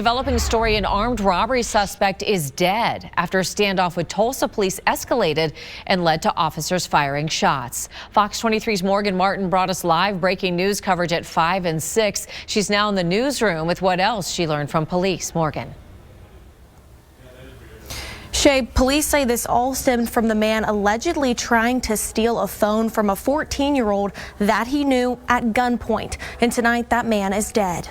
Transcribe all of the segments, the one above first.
Developing story, an armed robbery suspect is dead after a standoff with Tulsa Police escalated and led to officers firing shots. Fox 23's Morgan Martin brought us live breaking news coverage at 5 and 6. She's now in the newsroom with what else she learned from police. Morgan. Shay, police say this all stemmed from the man allegedly trying to steal a phone from a 14-year-old that he knew at gunpoint. And tonight, that man is dead.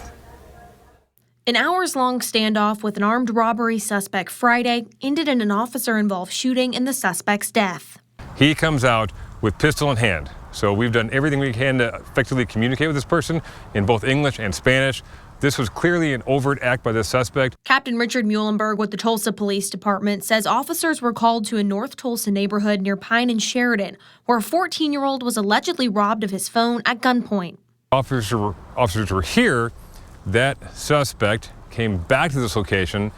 An hours-long standoff with an armed robbery suspect Friday ended in an officer-involved shooting and the suspect's death. He comes out with pistol in hand. So we've done everything we can to effectively communicate with this person in both English and Spanish. This was clearly an overt act by the suspect. Captain Richard Muhlenberg with the Tulsa Police Department says officers were called to a North Tulsa neighborhood near Pine and Sheridan, where a 14-year-old was allegedly robbed of his phone at gunpoint. Officers were here. That suspect came back to this location.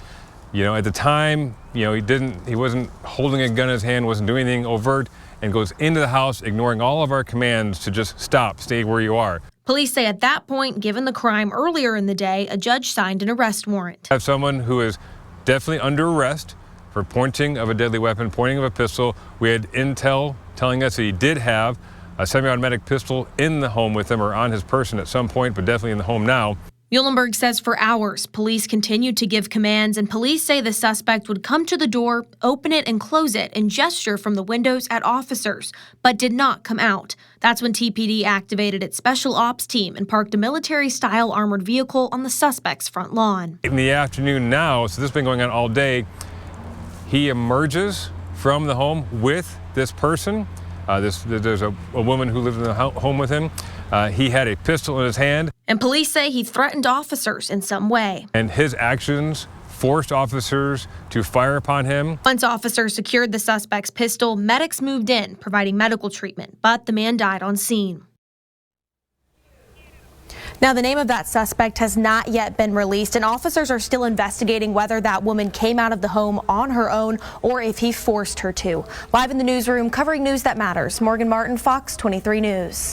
At the time, he wasn't holding a gun in his hand, wasn't doing anything overt, and goes into the house, ignoring all of our commands to just stop, stay where you are. Police say at that point, given the crime earlier in the day, a judge signed an arrest warrant. I have someone who is definitely under arrest for pointing of a deadly weapon, pointing of a pistol. We had intel telling us that he did have a semi-automatic pistol in the home with him or on his person at some point, but definitely in the home now. Muhlenberg says for hours, police continued to give commands, and police say the suspect would come to the door, open it and close it, and gesture from the windows at officers, but did not come out. That's when TPD activated its special ops team and parked a military-style armored vehicle on the suspect's front lawn. In the afternoon now, so this has been going on all day, he emerges from the home with this person. There's a woman who lives in the home with him. He had a pistol in his hand. And police say he threatened officers in some way. And his actions forced officers to fire upon him. Once officers secured the suspect's pistol, medics moved in, providing medical treatment, but the man died on scene. Now, the name of that suspect has not yet been released, and officers are still investigating whether that woman came out of the home on her own or if he forced her to. Live in the newsroom, covering news that matters, Morgan Martin, Fox 23 News.